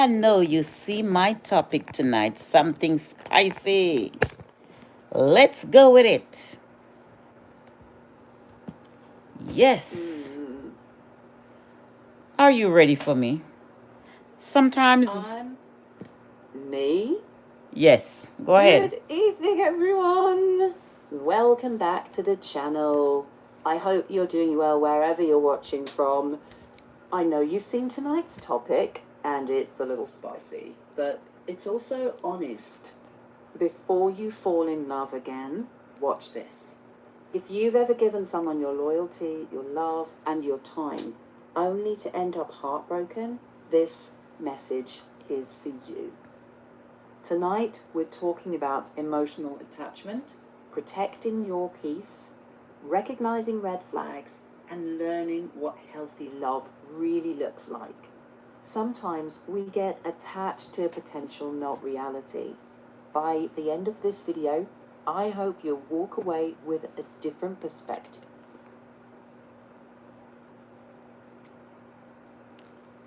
know you see my topic tonight, something spicy. Let's go with it. Yes. Are you ready for me? Sometimes. Me? Yes, go ahead. Good evening, everyone. Welcome back to the channel. I hope you're doing well wherever you're watching from. I know you've seen tonight's topic, and it's a little spicy, but it's also honest. Before you fall in love again, watch this. If you've ever given someone your loyalty, your love, and your time, only to end up heartbroken, this message is for you. Tonight, we're talking about emotional attachment, protecting your peace, recognizing red flags, and learning what healthy love really looks like. Sometimes we get attached to potential, not reality. By the end of this video, I hope you'll walk away with a different perspective.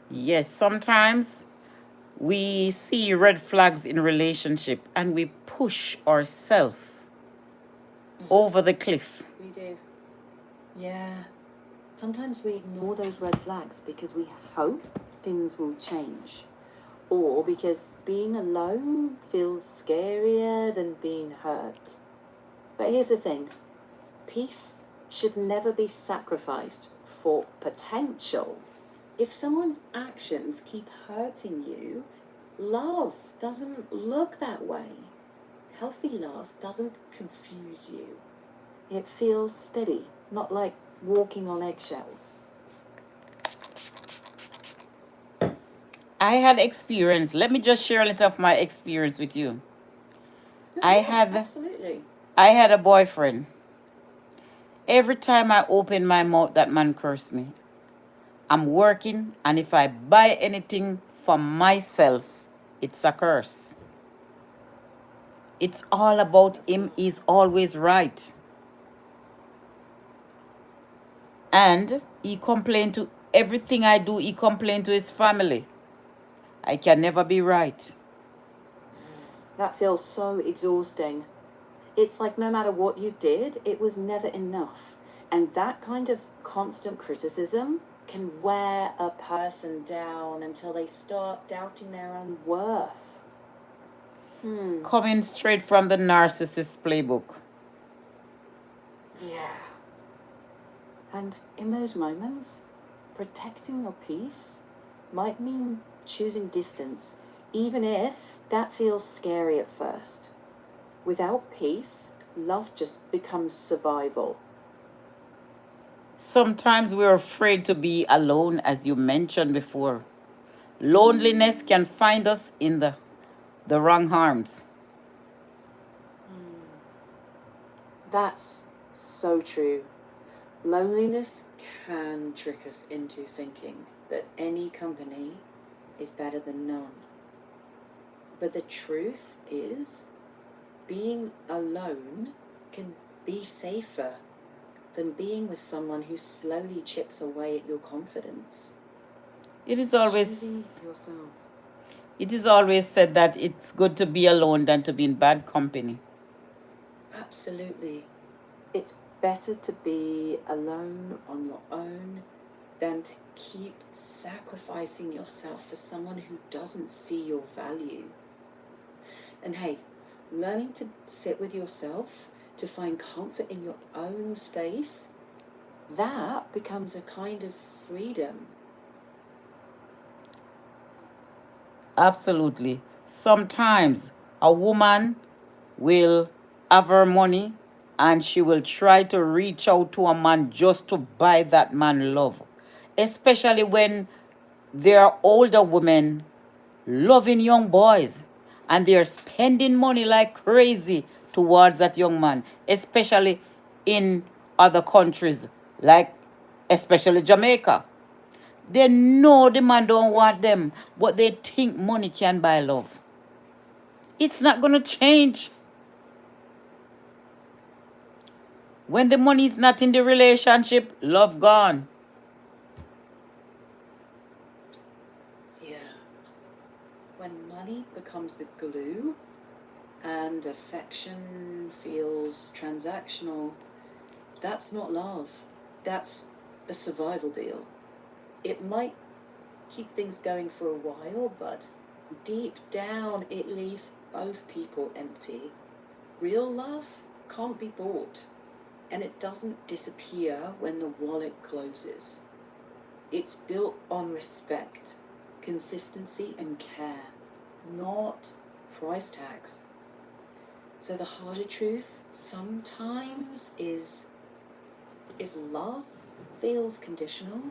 Yes, sometimes we see red flags in relationship and we push ourselves over the cliff. We do. Yeah. Sometimes we ignore those red flags because we hope things will change. Or because being alone feels scarier than being hurt. But here's the thing. Peace should never be sacrificed for potential. If someone's actions keep hurting you, love doesn't look that way. Healthy love doesn't confuse you. It feels steady, not like walking on eggshells. I had experience. Let me just share a little of my experience with you. Absolutely. I had a boyfriend. Every time I open my mouth, that man cursed me. I'm working, and if I buy anything for myself, it's a curse. It's all about him. He's always right. And he complained to everything I do. He complained to his family. I can never be right. That feels so exhausting. It's like no matter what you did, it was never enough. And that kind of constant criticism can wear a person down until they start doubting their own worth. Coming straight from the narcissist playbook. Yeah. And in those moments, protecting your peace might mean choosing distance, even if that feels scary at first. Without peace, love just becomes survival. Sometimes we're afraid to be alone, as you mentioned before. Loneliness can find us in the wrong arms. That's so true. Loneliness can trick us into thinking that any company is better than none. But the truth is, being alone can be safer than being with someone who slowly chips away at your confidence. It is always Choosing yourself. It is always said that it's good to be alone than to be in bad company. Absolutely. It's better to be alone on your own than to keep sacrificing yourself for someone who doesn't see your value. And hey, learning to sit with yourself, to find comfort in your own space, that becomes a kind of freedom. Absolutely. Sometimes a woman will have her money and she will try to reach out to a man just to buy that man love. Especially when there are older women loving young boys and they're spending money like crazy towards that young man, especially in other countries, like especially Jamaica. They know the man don't want them, but they think money can buy love. It's not going to change. When the money is not in the relationship, love gone. Yeah. when money becomes the glue and affection feels transactional, that's not love. That's a survival deal. It might keep things going for a while, but deep down it leaves both people empty. Real love can't be bought, and it doesn't disappear when the wallet closes. It's built on respect, consistency, and care, not price tags. So the harder truth sometimes is, if love feels conditional,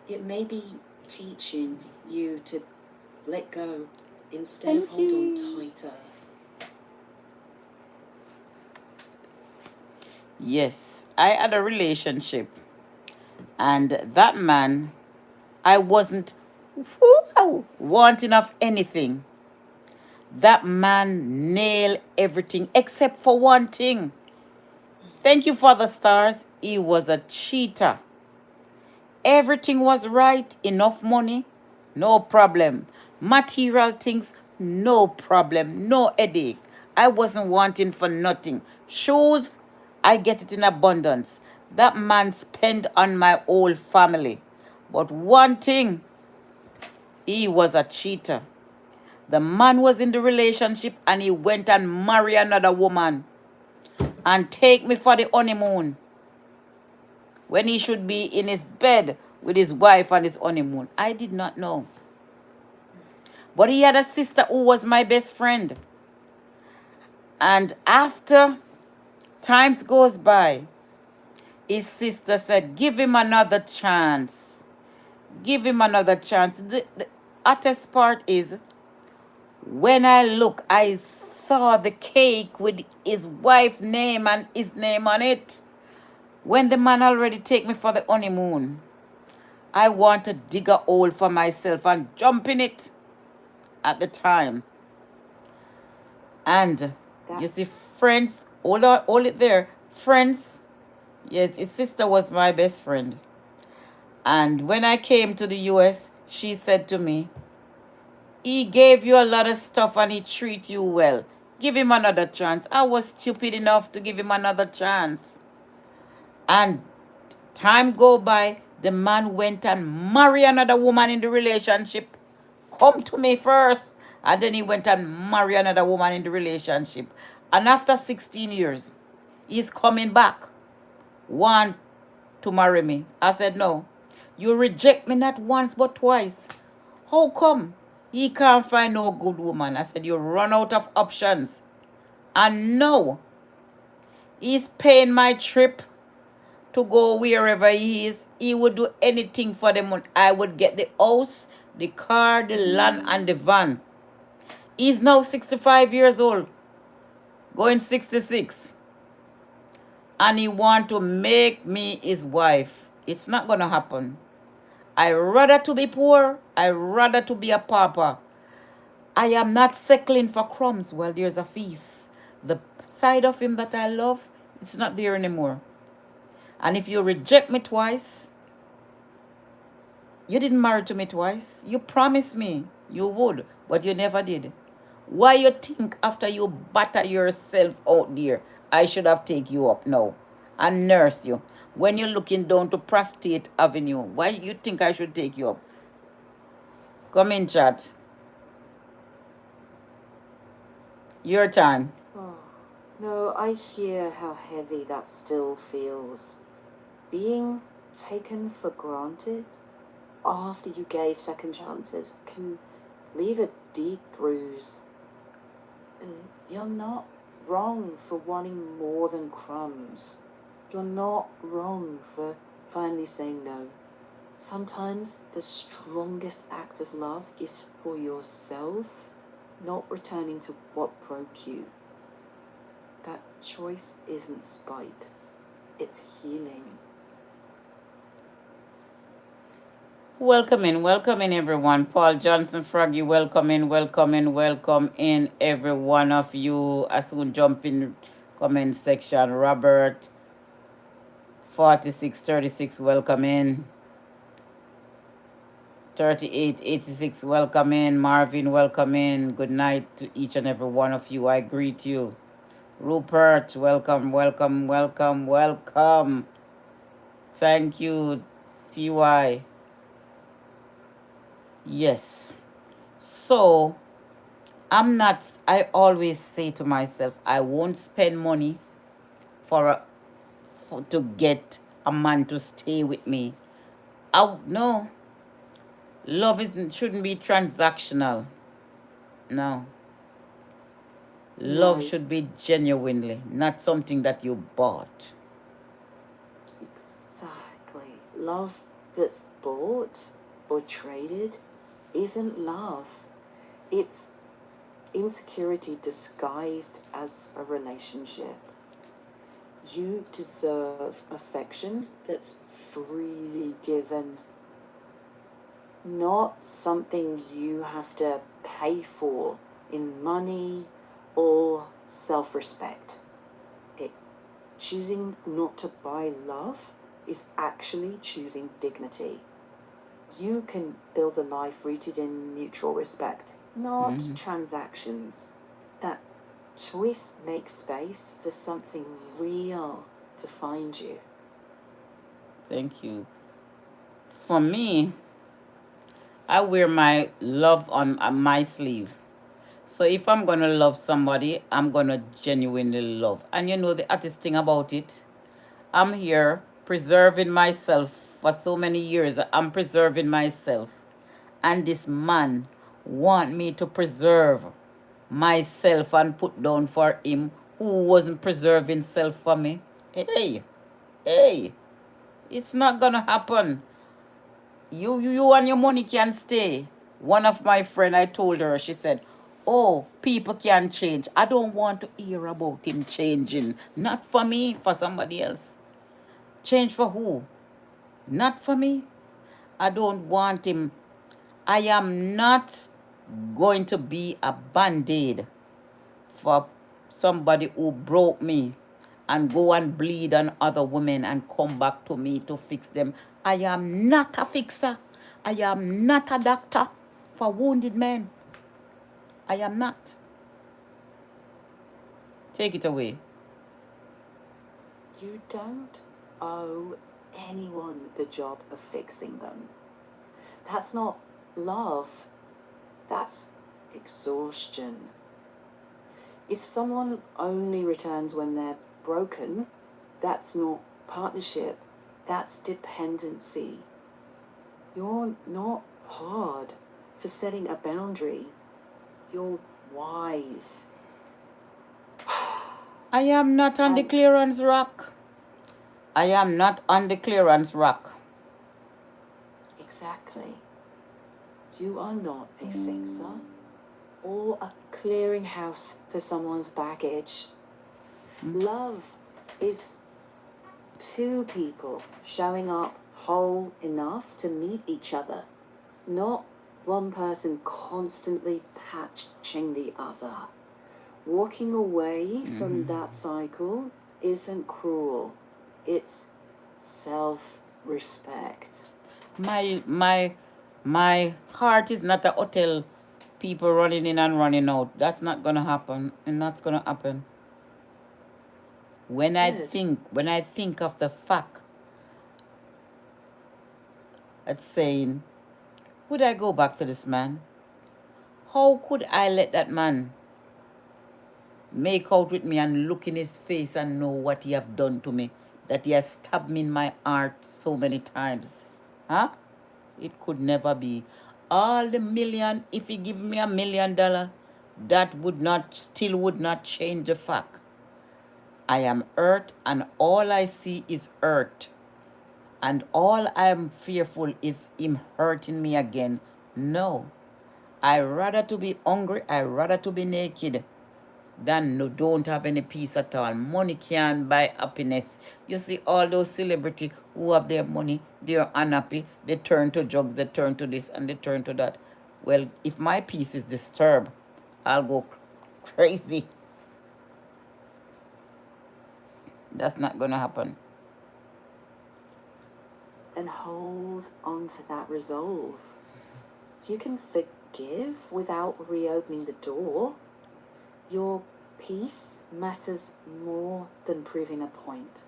it may be teaching you to let go instead of hold on tighter. Yes, I had a relationship, and that man, I wasn't wanting of anything. That man nailed everything except for one thing. Thank you for the stars. He was a cheater. Everything was right, enough money, no problem. Material things, no problem, no headache. I wasn't wanting for nothing. Shoes, I get it in abundance. That man spent on my whole family. But one thing, he was a cheater. The man was in the relationship and he went and married another woman and take me for the honeymoon when he should be in his bed with his wife on his honeymoon. I did not know. But he had a sister who was my best friend. And after times goes by, his sister said, give him another chance. Give him another chance. The hottest part is, when I look, I saw the cake with his wife's name and his name on it. When the man already take me for the honeymoon, I want to dig a hole for myself and jump in it at the time. And you see, friends, hold it there. Friends, yes, his sister was my best friend. And when I came to the US, she said to me, he gave you a lot of stuff and he treat you well. Give him another chance. I was stupid enough to give him another chance. And time go by, the man went and married another woman in the relationship. Come to me first. And then he went and married another woman in the relationship. And after 16 years, he's coming back. Want to marry me. I said, no. You reject me not once but twice. How come? He can't find no good woman. I said, you run out of options. And no, he's paying my trip to go wherever he is. He would do anything for the money. I would get the house, the car, the land, and the van. He's now 65 years old, going 66. And he want to make me his wife. It's not going to happen. I rather to be poor. I rather to be a pauper. I am not settling for crumbs while there's a feast. The side of him that I love, it's not there anymore. And if you reject me twice, you didn't marry to me twice. You promised me you would, but you never did. Why you think after you batter yourself out there, I should have taken you up now and nurse you? When you're looking down to Prostate Avenue, why you think I should take you up? Come in, chat. Your time. Oh, no, I hear how heavy that still feels. Being taken for granted after you gave second chances can leave a deep bruise. And you're not wrong for wanting more than crumbs. You're not wrong for finally saying no. Sometimes the strongest act of love is for yourself, not returning to what broke you. That choice isn't spite, it's healing. Welcome in everyone. Paul Johnson Froggy, welcome in every one of you. I soon jump in comment section. Robert 4636, welcome in. 3886, welcome in. Marvin, welcome in. Good night to each and every one of you. I greet you. Rupert, welcome, welcome, welcome, welcome. Thank you, TY. Yes. So, I always say to myself, I won't spend money to get a man to stay with me. No, love shouldn't be transactional. No. Love No, should be genuinely, not something that you bought. exactly. Love that's bought or traded isn't love. It's insecurity disguised as a relationship. You deserve affection that's freely given, not something you have to pay for in money or self-respect. Choosing not to buy love is actually choosing dignity. You can build a life rooted in mutual respect, not transactions. That choice makes space for something real to find you. Thank you. For me, I wear my love on my sleeve. So if I'm going to love somebody, I'm going to genuinely love. And you know the artist thing about it? I'm here preserving myself for so many years. I'm preserving myself. And this man want me to preserve myself and put down for him who wasn't preserving self for me. Hey, hey, it's not gonna happen. You and your money can stay. One of my friend, I told her, she said, oh, people can change. I don't want to hear about him changing. Not for me, for somebody else. Change for who? Not for me. I don't want him. I am not going to be a band-aid for somebody who broke me and go and bleed on other women and come back to me to fix them. I am not a fixer. I am not a doctor for wounded men. I am not. Take it away. You don't owe anyone the job of fixing them. That's not love. That's exhaustion. If someone only returns when they're broken, that's not partnership. That's dependency. You're not hard for setting a boundary. You're wise. I am not on the clearance rack. I am not on the clearance rack. Exactly. You are not a fixer or a clearinghouse for someone's baggage. Love is two people showing up whole enough to meet each other, not one person constantly patching the other. Walking away from that cycle isn't cruel. It's self-respect. My heart is not a hotel, people running in and running out. That's not gonna happen. And that's gonna happen. When I think of the fact at saying, would I go back to this man? How could I let that man make out with me and look in his face and know what he have done to me? That he has stabbed me in my heart so many times. Huh? It could never be. All the million, if he give me $1 million, that would not change the fact. I am hurt and all I see is hurt. And all I am fearful is him hurting me again. No. I rather to be hungry, I rather to be naked than don't have any peace at all. Money can't buy happiness. You see all those celebrities who have their money, they're unhappy, they turn to drugs, they turn to this and they turn to that. Well, if my peace is disturbed, I'll go crazy. That's not gonna happen. And hold on to that resolve. you can forgive without reopening the door, your peace matters more than proving a point.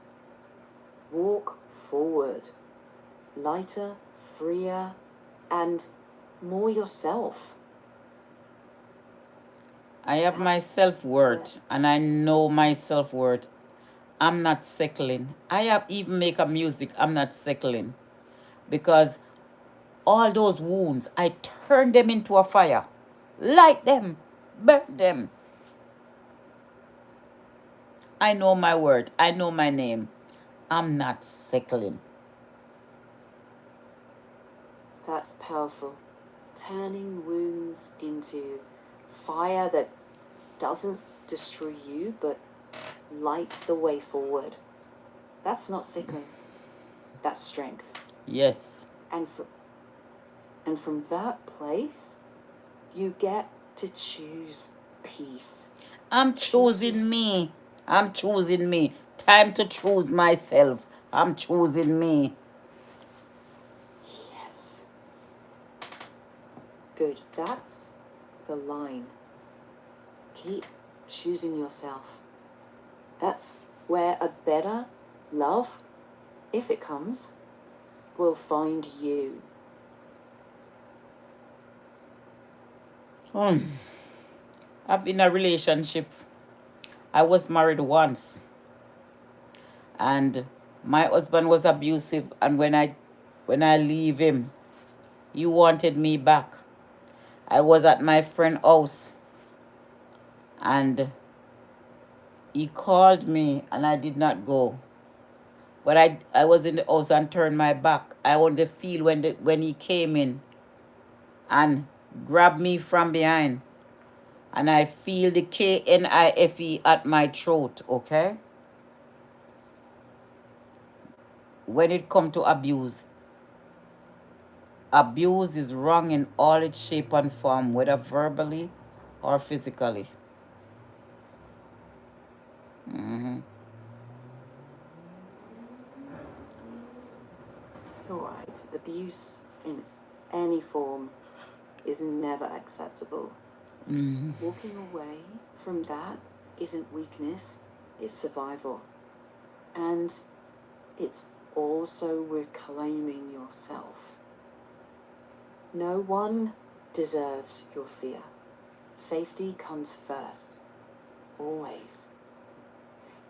Walk forward, lighter, freer, and more yourself. I have my self-worth and I know my self-worth. I'm not settling. I have even make a music. I'm not settling. Because all those wounds, I turn them into a fire. Light them. Burn them. I know my word. I know my name. I'm not settling. That's powerful. Turning wounds into fire that doesn't destroy you, but lights the way forward. That's not sickling. That's strength. Yes. And from that place, you get to choose peace. I'm choosing me. I'm choosing me. Time to choose myself. I'm choosing me. Yes. Good. That's the line. Keep choosing yourself. That's where a better love, if it comes, will find you. I've been in a relationship. I was married once. And my husband was abusive. And when I leave him, he wanted me back. I was at my friend's house. And he called me and I did not go. But I was in the house and turned my back. I wanted to feel when he came in and grabbed me from behind. And I feel the KNIFE at my throat, okay? When it comes to abuse, abuse is wrong in all its shape and form, whether verbally or physically. You're right. Abuse in any form is never acceptable. Walking away from that isn't weakness, it's survival. And it's also reclaiming yourself. No one deserves your fear. Safety comes first. Always.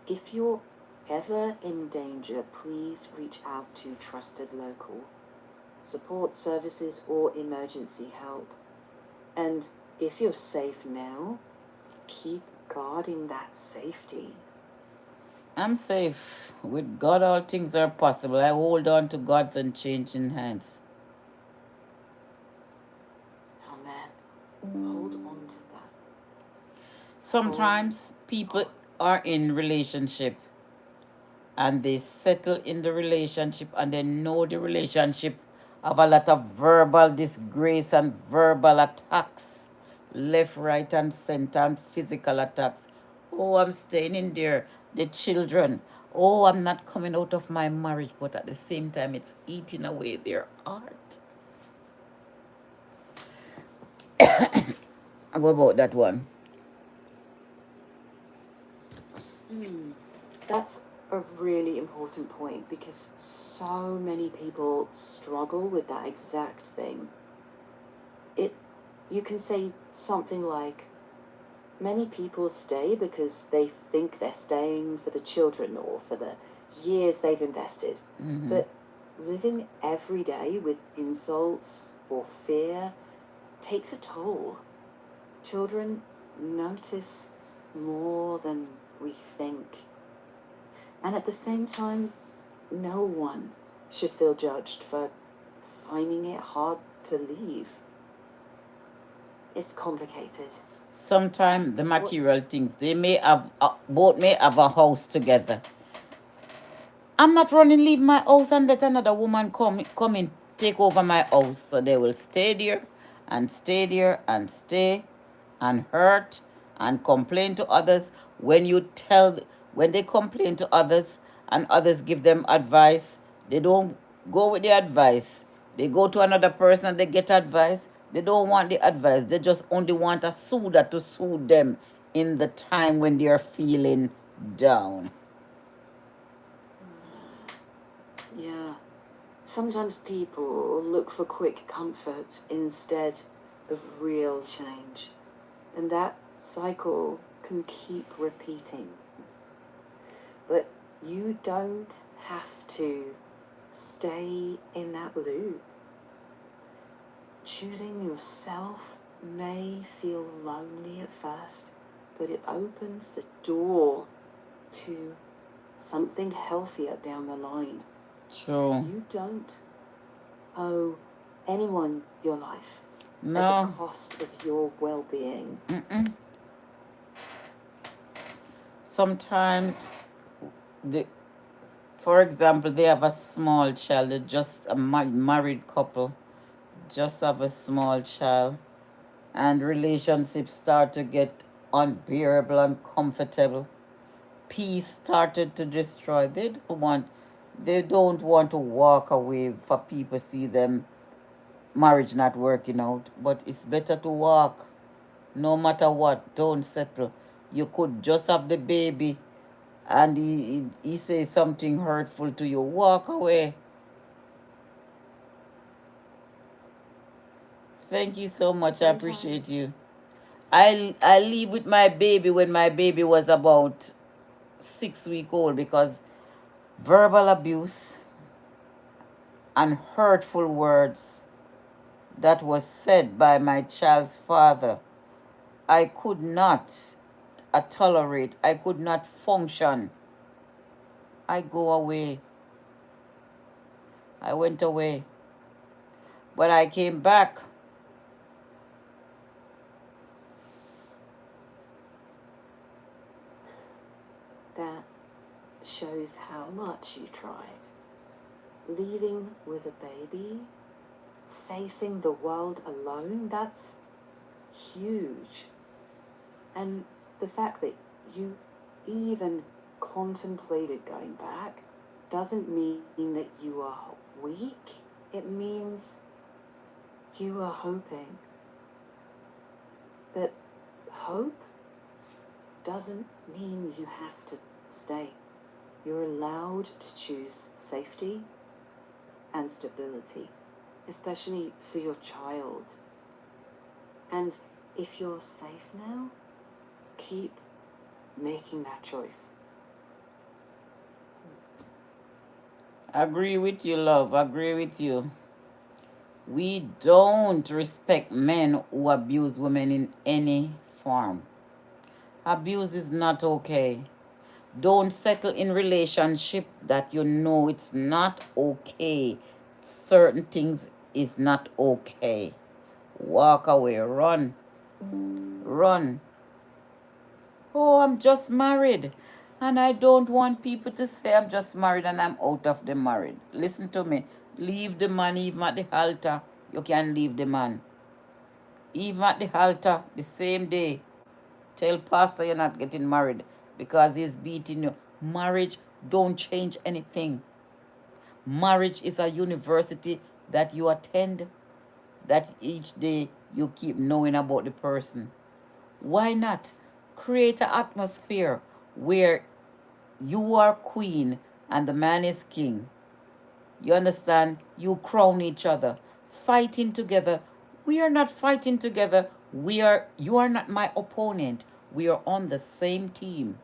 If you're ever in danger, please reach out to trusted local support services or emergency help. And if you're safe now, keep guarding that safety. I'm safe. With God, all things are possible. I hold on to God's unchanging hands. Amen. Hold on to that. Sometimes people are in relationship and they settle in the relationship and they know the relationship have a lot of verbal disgrace and verbal attacks, left, right, and center, and physical attacks. Oh, I'm staying in there. The children. Oh, I'm not coming out of my marriage, but at the same time, it's eating away their heart. What about that one? That's a really important point because so many people struggle with that exact thing. You can say something like, many people stay because they think they're staying for the children or for the years they've invested. But living every day with insults or fear takes a toll. Children notice more than we think. And at the same time, no one should feel judged for finding it hard to leave. It's complicated. Sometimes the material things, they may have, both may have a house together. I'm not running, leave my house and let another woman come in, take over my house. So they will stay there and stay there and stay and hurt and complain to others. When they complain to others and others give them advice, they don't go with the advice. They go to another person and they get advice. They don't want the advice. They just only want a soother to soothe them in the time when they are feeling down. Yeah. Sometimes people look for quick comfort instead of real change. And that cycle can keep repeating. But you don't have to stay in that loop. Choosing yourself may feel lonely at first, but it opens the door to something healthier down the line. True. You don't owe anyone your life at the No. cost of your well-being. Sometimes, the, for example, they have a small child. They're just a married couple, just have a small child, and relationships start to get unbearable, uncomfortable. Peace started to destroy. They don't want to walk away for people see them marriage not working out. But it's better to walk. No matter what, don't settle. You could just have the baby and he says something hurtful to you. Walk away. Thank you so much. I appreciate Sometimes, you. I live with my baby when my baby was about 6 weeks old because verbal abuse and hurtful words that was said by my child's father. I could not tolerate. I could not function. I go away. I went away. But I came back. that shows how much you tried. Leaving with a baby, facing the world alone, that's huge. And the fact that you even contemplated going back doesn't mean that you are weak. It means you are hoping. But hope doesn't mean you have to stay. You're allowed to choose safety and stability, especially for your child. And if you're safe now, keep making that choice. Agree with you, love. Agree with you. We don't respect men who abuse women in any form. Abuse is not okay. Don't settle in relationship that you know it's not okay. Certain things is not okay. Walk away. Run. Run. Oh, I'm just married. And I don't want people to say I'm just married and I'm out of the married. Listen to me. Leave the man even at the altar. You can leave the man. Even at the altar, the same day. Tell pastor you're not getting married because he's beating you. Marriage don't change anything. Marriage is a university that you attend, that each day you keep knowing about the person. Why not create an atmosphere where you are queen and the man is king? You understand? You crown each other, fighting together. We are not fighting together. You are not my opponent. We are on the same team.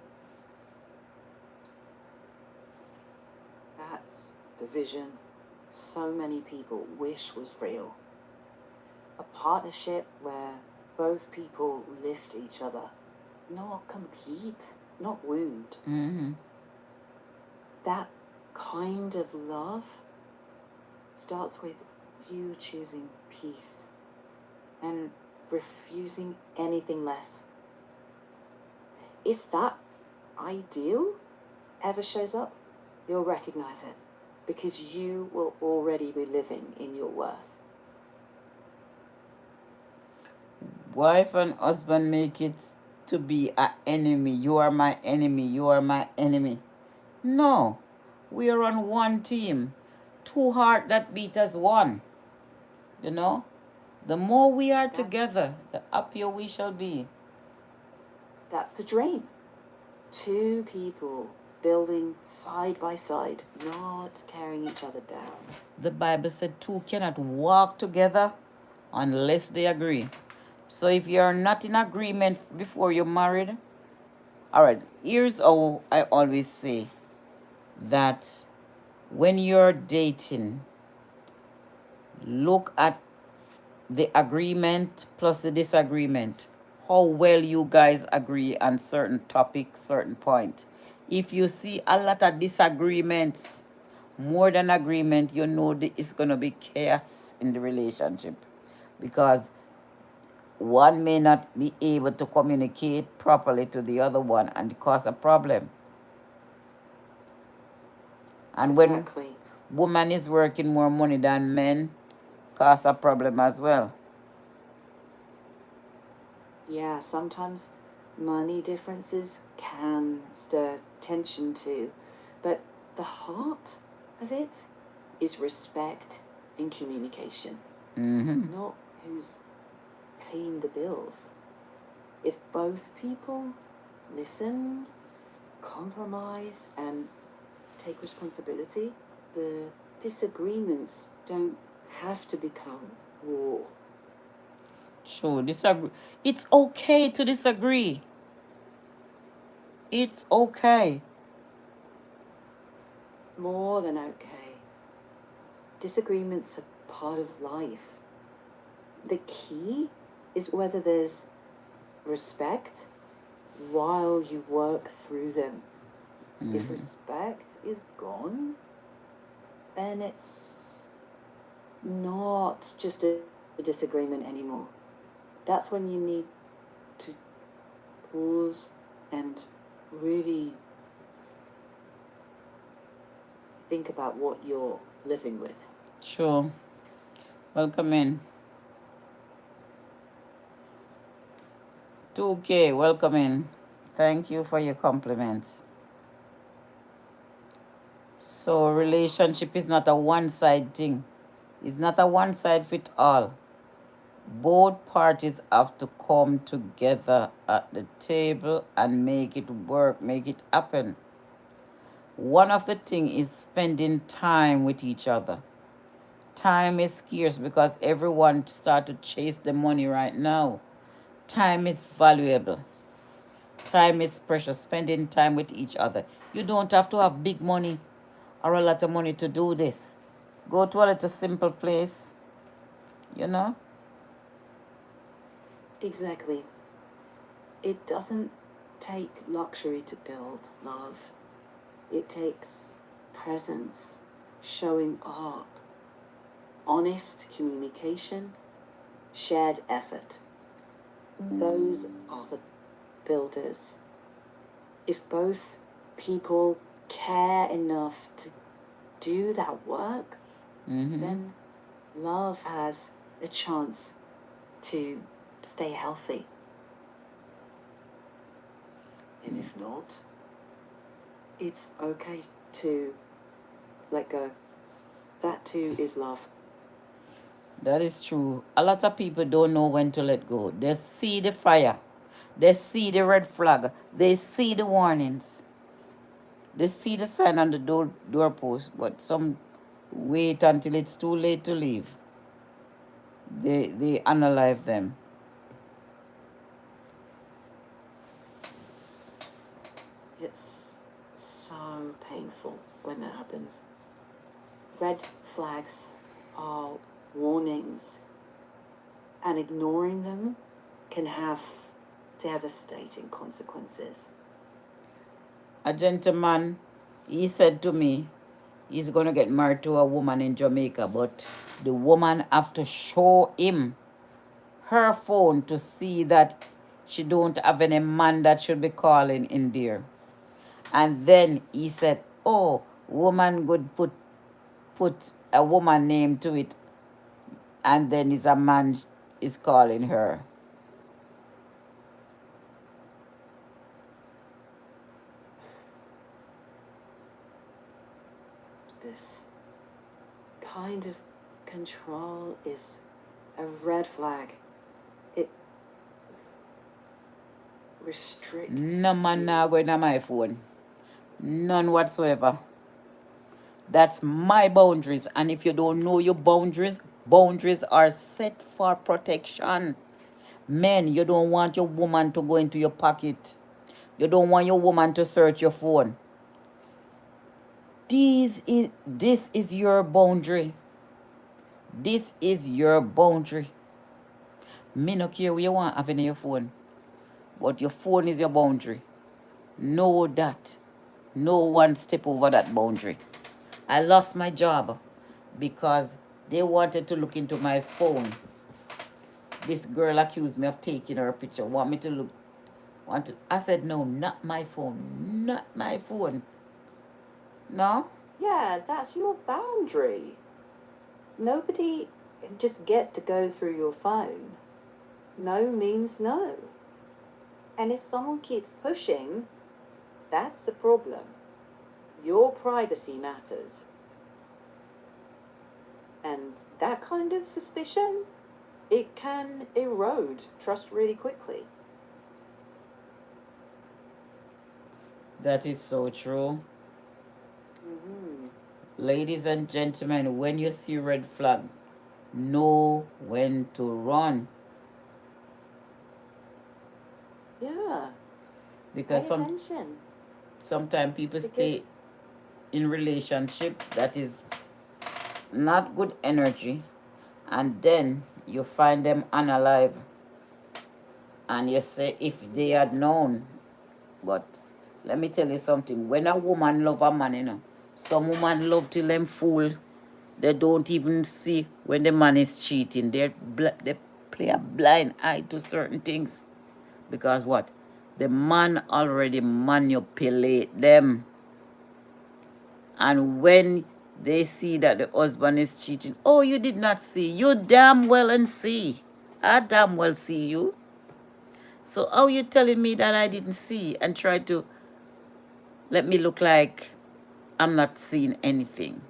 That's the vision so many people wish was real. A partnership where both people lift each other, not compete, not wound. That kind of love starts with you choosing peace and refusing anything less. If that ideal ever shows up, you'll recognize it because you will already be living in your worth. Wife and husband make it to be an enemy. You are my enemy. You are my enemy. No, we are on one team. Two heart that beat as one. You know? The more we are That- together, the happier we shall be. That's the dream. Two people building side by side, not tearing each other down. The Bible said two cannot walk together unless they agree. So if you're not in agreement before you're married, all right, here's how I always say that when you're dating, look at the agreement plus the disagreement. How well you guys agree on certain topics, certain point. If you see a lot of disagreements, more than agreement, you know it's gonna be chaos in the relationship, because one may not be able to communicate properly to the other one and cause a problem. And when Exactly. woman is working more money than men, cause a problem as well. Yeah, sometimes money differences can stir tension too, but the heart of it is respect and communication, not who's paying the bills. If both people listen, compromise, and take responsibility, the disagreements don't have to become war. Sure, disagree. It's okay to disagree. It's okay. More than okay. Disagreements are part of life. The key is whether there's respect while you work through them. If respect is gone, then it's not just a disagreement anymore. That's when you need to pause and really think about what you're living with. Sure. Welcome in. 2K, welcome in. Thank you for your compliments. So relationship is not a one-side thing. It's not a one-side fit all. Both parties have to come together at the table and make it work, make it happen. One of the things is spending time with each other. Time is scarce because everyone start to chase the money right now. Time is valuable. Time is precious. Spending time with each other. You don't have to have big money or a lot of money to do this. Go to a little simple place, you know? Exactly. It doesn't take luxury to build love. It takes presence, showing up, honest communication, shared effort. Those are the builders. If both people care enough to do that work, then love has a chance to stay healthy. And if not, it's okay to let go. That too is love. That is true. A lot of people don't know when to let go. They see the fire. They see the red flag. They see the warnings. They see the sign on the doorpost, but some wait until it's too late to leave. They analyze them. It's so painful when that happens. Red flags are warnings, and ignoring them can have devastating consequences. A gentleman, he said to me, he's gonna get married to a woman in Jamaica, but the woman have to show him her phone to see that she don't have any man that should be calling in there. And then he said, oh, woman could put a woman name to it, and then is a man is calling her. This kind of control is A red flag. It restricts No man you. now going on my phone. None whatsoever. That's my boundaries. And if you don't know your boundaries, boundaries are set for protection. Men, you don't want your woman to go into your pocket. You don't want your woman to search your phone. This is your boundary. This is your boundary. Me no care what you want having in your phone. But your phone is your boundary. Know that. No one step over that boundary. I lost my job because they wanted to look into my phone. This girl accused me of taking her picture. Want me to look. I said, no, not my phone. Not my phone. No? Yeah, that's your boundary. Nobody just gets to go through your phone. No means no. And if someone keeps pushing, that's a problem. Your privacy matters. And that kind of suspicion, it can erode trust really quickly. That is so true. Mm-hmm. Ladies and gentlemen, when you see red flag, know when to run. Yeah. Because Pay attention. sometimes people stay in relationship that is not good energy, and then you find them unalive, and you say if they had known. But let me tell you something, when a woman love a man, you know, some woman love till them fool. They don't even see when the man is cheating. They play a blind eye to certain things. Because what? The man already manipulate them. And when they see that the husband is cheating, oh, you did not see. You damn well and see. I damn well see you. So how you telling me that I didn't see and try to let me look like I'm not seeing anything?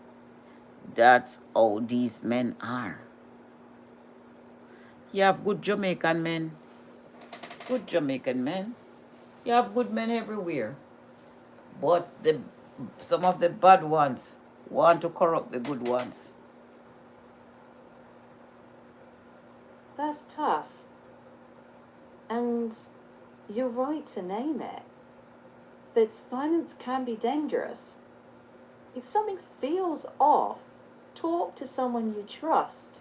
That's how these men are. You have good Jamaican men. Good Jamaican men. You have good men everywhere. But some of the bad ones want to corrupt the good ones. That's tough. And you're right to name it. But silence can be dangerous. If something feels off, talk to someone you trust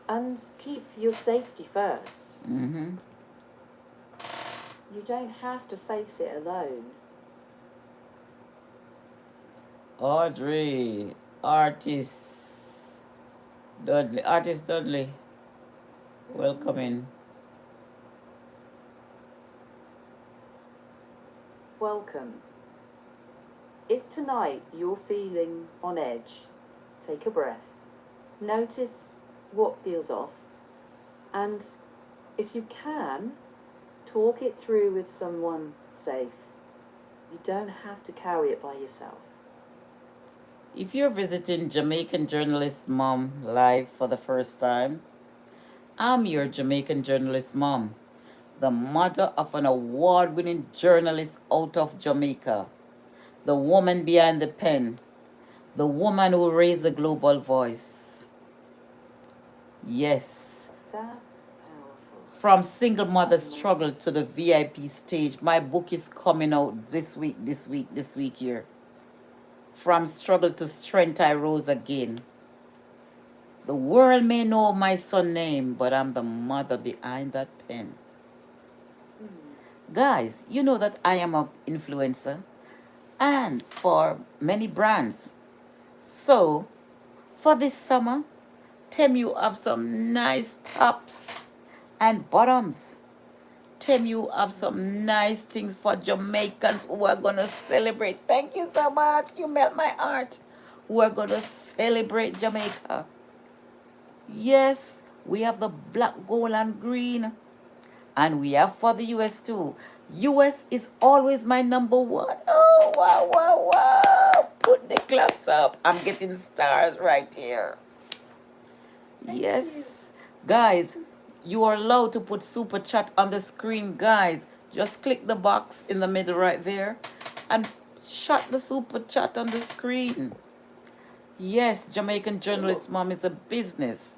and keep your safety first. Mm-hmm. You don't have to face it alone. Audrey, Artist Dudley, welcome in. Welcome. If tonight you're feeling on edge, take a breath. Notice what feels off. And if you can, talk it through with someone safe. You don't have to carry it by yourself. If you're visiting Jamaican Journalist Mom live for the first time, I'm your Jamaican Journalist Mom, the mother of an award-winning journalist out of Jamaica, the woman behind the pen, the woman who raised a global voice. Yes. That's powerful. From single mother struggle to the VIP stage. My book is coming out this week here. From struggle to strength I rose again. The world may know my son name, but I'm the mother behind that pen. Guys, you know that I am an influencer and for many brands. So, for this summer, Tim, you have some nice tops and bottoms. Tim, you have some nice things for Jamaicans who are going to celebrate. Thank you so much. You melt my heart. Who are going to celebrate Jamaica. Yes, we have the black, gold, and green. And we have for the US too. US is always my number one. Oh, wow, wow, wow. Put the claps up. I'm getting stars right here. Yes. Guys, you are allowed to put super chat on the screen, guys. Just click the box in the middle right there and shut the super chat on the screen. Yes, Jamaican Journalist Mom is a business.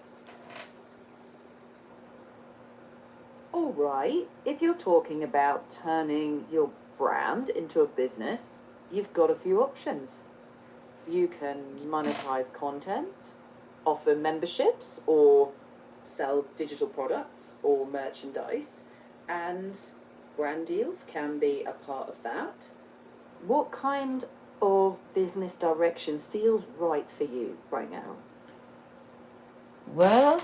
All right, if you're talking about turning your brand into a business, you've got a few options. You can monetize content, offer memberships, or sell digital products or merchandise, and brand deals can be a part of that. What kind of business direction feels right for you right now? Well,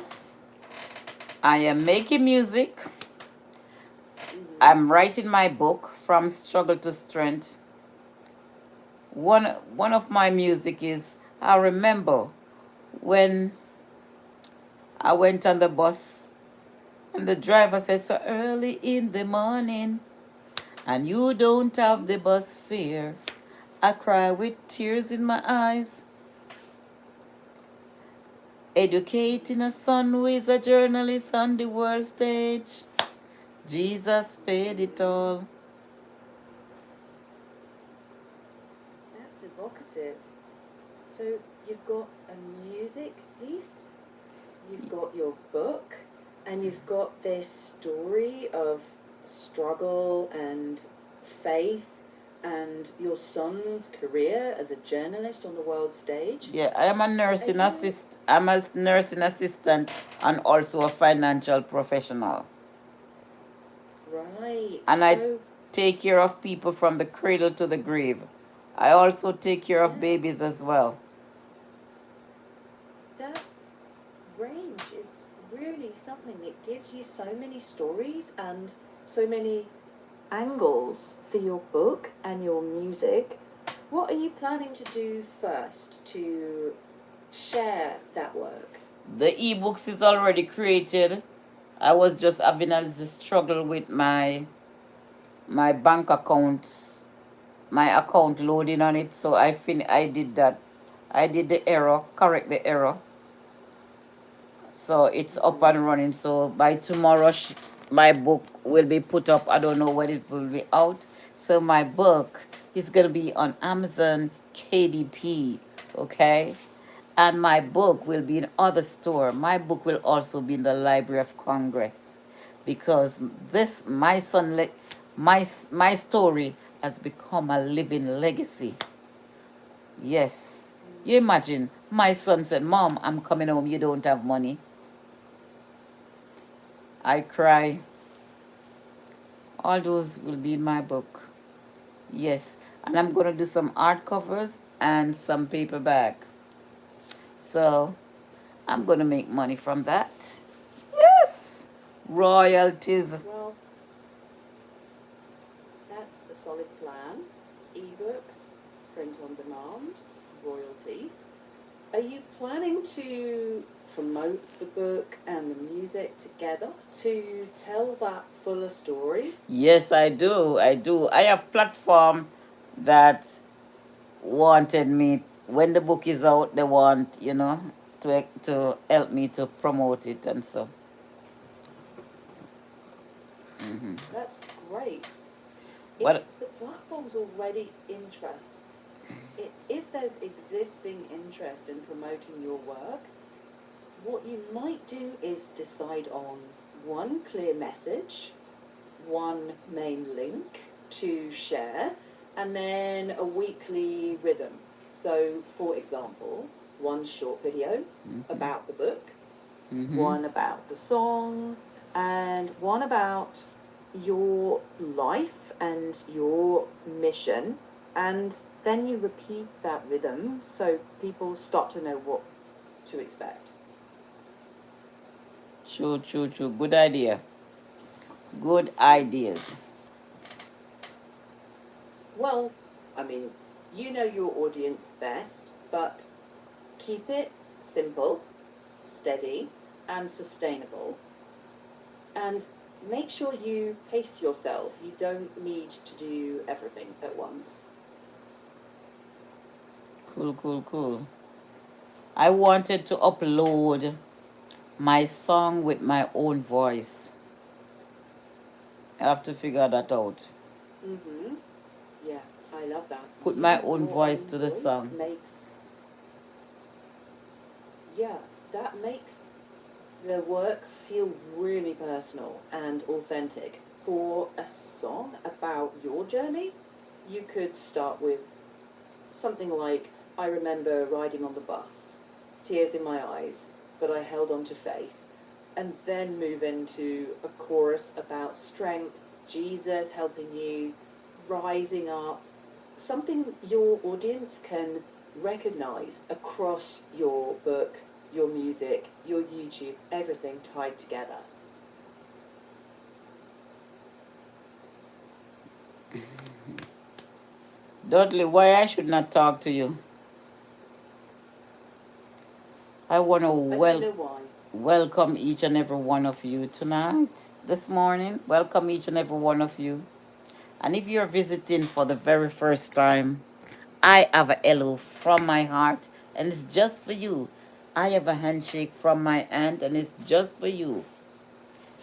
I am making music. I'm writing my book, From Struggle to Strength. One of my music is, I remember when I went on the bus and the driver said, so early in the morning and you don't have the bus fare. I cry with tears in my eyes. Educating a son who is a journalist on the world stage. Jesus paid it all. That's evocative. So you've got a music piece, you've got your book, and you've got this story of struggle and faith and your son's career as a journalist on the world stage. Yeah, I am a nursing assistant. I'm a nursing assistant and also a financial professional. Right. And I take care of people from the cradle to the grave. I also take care of babies as well. That range is really something that gives you so many stories and so many angles for your book and your music. What are you planning to do first to share that work? The ebooks is already created. I was just having a little struggle with my bank account, my account loading on it. So I did that. I did the error, correct the error. So it's up and running. So by tomorrow, my book will be put up. I don't know when it will be out. So my book is gonna be on Amazon KDP, okay? And my book will be in other store. My book will also be in the Library of Congress, because this my son my story has become a living legacy. Yes. You imagine my son said, "Mom, I'm coming home. You don't have money." I cry. All those will be in my book. Yes. And I'm going to do some art covers and some paperback. So I'm going to make money from that. Yes. Royalties. Well, that's a solid plan. Ebooks, print on demand, royalties. Are you planning to promote the book and the music together to tell that fuller story? Yes, I do. I do. I have platform that wanted me, when the book is out, they want, to help me to promote it and so. That's great. What? If the platform's already if there's existing interest in promoting your work, what you might do is decide on one clear message, one main link to share, and then a weekly rhythm. So, for example, one short video about the book, one about the song, and one about your life and your mission. And then you repeat that rhythm so people start to know what to expect. True, true, true. Good idea. Good ideas. Well, I mean, you know your audience best, but keep it simple, steady, and sustainable. And make sure you pace yourself. You don't need to do everything at once. Cool, cool, cool. I wanted to upload My song with my own voice. I have to figure that out. Mm-hmm. Yeah, I love that. Put my Using own your voice own to the voice song. makes, yeah, that makes the work feel really personal and authentic. For a song about your journey, you could start with something like, I remember riding on the bus, tears in my eyes, but I held on to faith. And then move into a chorus about strength, Jesus helping you, rising up, something your audience can recognize across your book, your music, your YouTube, everything tied together. Dudley, why I should not talk to you? I want to I don't know why. welcome each and every one of you tonight, this morning. Welcome each and every one of you. And if you're visiting for the very first time, I have a hello from my heart, and it's just for you. I have a handshake from my hand, and it's just for you.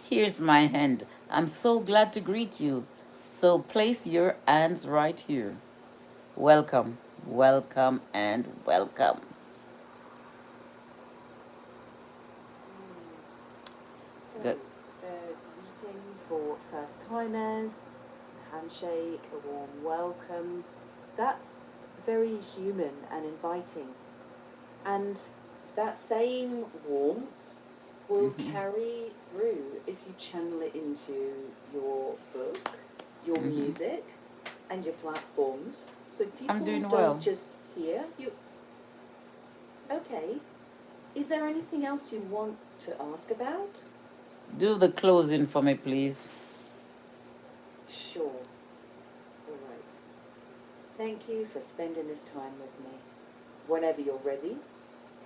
Here's my hand. I'm so glad to greet you. So place your hands right here. Welcome, welcome, and welcome. So, Good. greeting for first timers, a handshake, a warm welcome. That's very human and inviting. And that same warmth will carry through if you channel it into your book, your music, and your platforms. So I'm people doing don't well. just hear you. Okay. Is there anything else you want to ask about? Do the closing for me, please. Sure. All right. Thank you for spending this time with me. Whenever you're ready,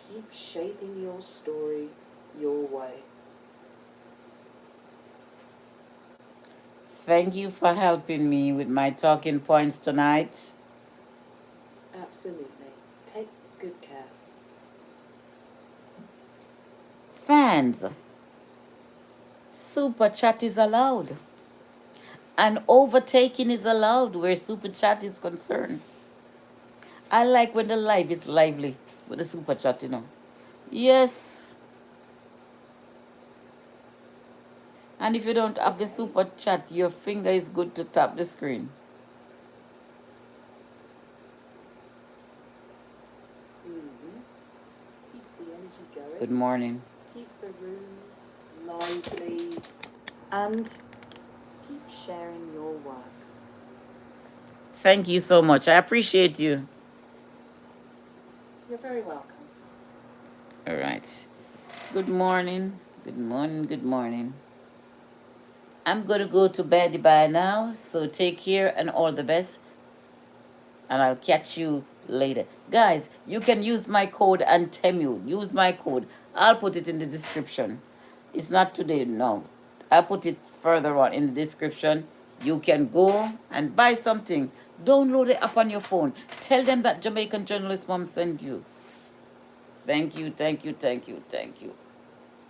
keep shaping your story your way. Thank you for helping me with my talking points tonight. Absolutely. Take good care. Fans, super chat is allowed. And overtaking is allowed where super chat is concerned. I like when the live is lively with the super chat, you know. Yes. And if you don't have the super chat, your finger is good to tap the screen. Mm-hmm. Keep the energy going. Good morning. Keep the room lively. And keep sharing your work. Thank you so much. I appreciate you. You're very welcome. All right. Good morning. Good morning. Good morning. I'm going to go to bed by now, so take care and all the best. And I'll catch you later. Guys, you can use my code and Temu. Use my code. I'll put it in the description. It's not today, no. I'll put it further on in the description. You can go and buy something. Download the app on your phone. Tell them that Jamaican Journalist Mom sent you. Thank you, thank you, thank you, thank you.